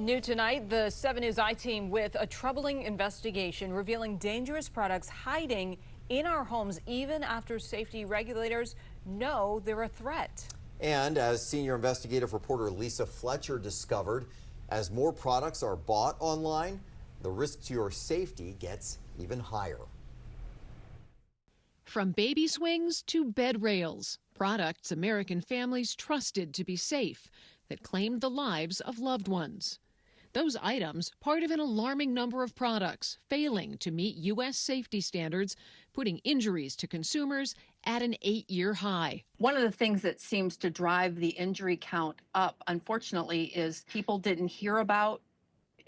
New tonight, the 7 News I-Team with a troubling investigation revealing dangerous products hiding in our homes even after safety regulators know they're a threat. And as senior investigative reporter Lisa Fletcher discovered, as more products are bought online, the risk to your safety gets even higher. From baby swings to bed rails, products American families trusted to be safe that claimed the lives of loved ones. Those items, part of an alarming number of products failing to meet U.S. safety standards, putting injuries to consumers at an 8-year high. One of the things that seems to drive the injury count up, unfortunately, is people didn't hear about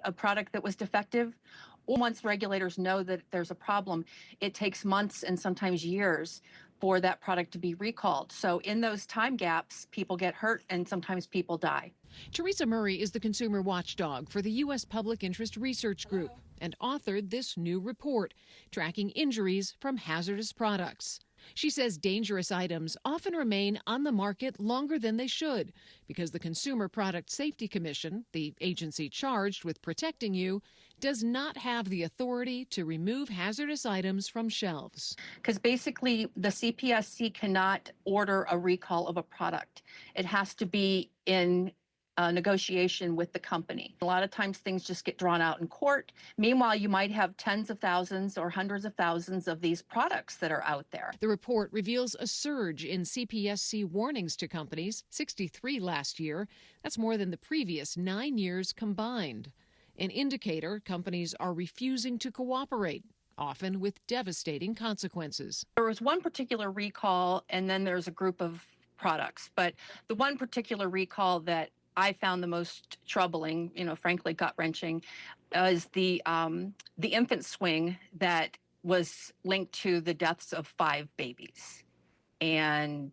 a product that was defective. Once regulators know that there's a problem, it takes months and sometimes years for that product to be recalled. So in those time gaps, people get hurt and sometimes people die. Teresa Murray is the consumer watchdog for the U.S. Public Interest Research Group and authored this new report tracking injuries from hazardous products. She says dangerous items often remain on the market longer than they should because the Consumer Product Safety Commission, the agency charged with protecting you, does not have the authority to remove hazardous items from shelves. Because basically the CPSC cannot order a recall of a product. It has to be in negotiation with the company. A lot of times things just get drawn out in court. Meanwhile, you might have tens of thousands or hundreds of thousands of these products that are out there. The report reveals a surge in CPSC warnings to companies, 63 last year. That's more than the previous 9 years combined. An indicator companies are refusing to cooperate, often with devastating consequences. There was one particular recall, and then there's a group of products. But the one particular recall that I found the most troubling, frankly gut-wrenching, is the infant swing that was linked to the deaths of 5 babies. And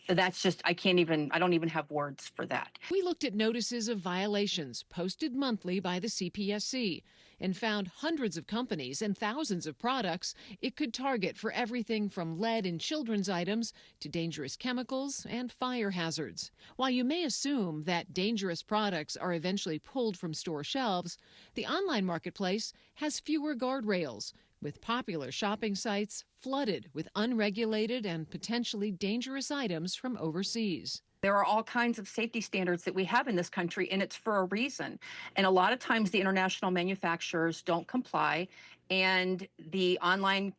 that's just, I don't even have words for that. We looked at notices of violations posted monthly by the CPSC and found hundreds of companies and thousands of products it could target for everything from lead in children's items to dangerous chemicals and fire hazards. While you may assume that dangerous products are eventually pulled from store shelves, the online marketplace has fewer guardrails, with popular shopping sites flooded with unregulated and potentially dangerous items from overseas. There are all kinds of safety standards that we have in this country, and it's for a reason. And a lot of times the international manufacturers don't comply, and the online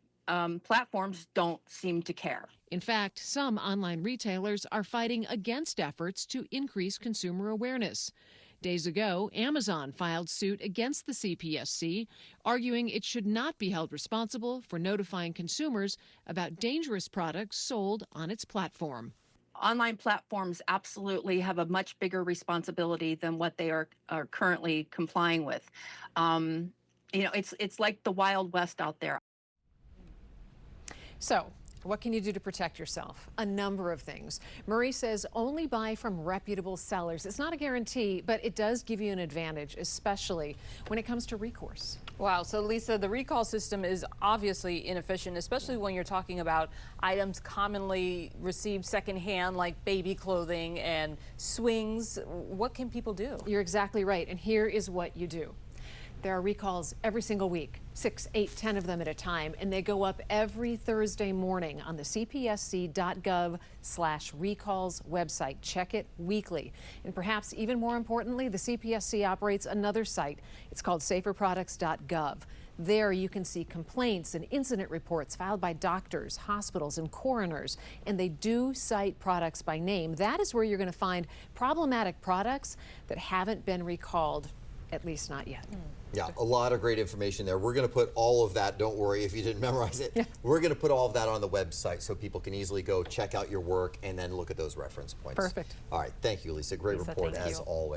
platforms don't seem to care. In fact, some online retailers are fighting against efforts to increase consumer awareness. Days ago, Amazon filed suit against the CPSC, arguing it should not be held responsible for notifying consumers about dangerous products sold on its platform. Online platforms absolutely have a much bigger responsibility than what they are currently complying with. It's like the Wild West out there. So, what can you do to protect yourself? A number of things. Murray says only buy from reputable sellers. It's not a guarantee, but it does give you an advantage, especially when it comes to recourse. Wow, so Lisa, the recall system is obviously inefficient, especially when you're talking about items commonly received secondhand, like baby clothing and swings. What can people do? You're exactly right, and here is what you do. There are recalls every single week, 6, 8, 10 of them at a time, and they go up every Thursday morning on the cpsc.gov/recalls website. Check it weekly. And perhaps even more importantly, the CPSC operates another site. It's called saferproducts.gov. There you can see complaints and incident reports filed by doctors, hospitals, and coroners, and they do cite products by name. That is where you're going to find problematic products that haven't been recalled, at least not yet. Yeah, a lot of great information there. We're going to put all of that, don't worry if you didn't memorize it. Yeah. We're going to put all of that on the website so people can easily go check out your work and then look at those reference points. Perfect. All right, thank you, Lisa. Great report as always.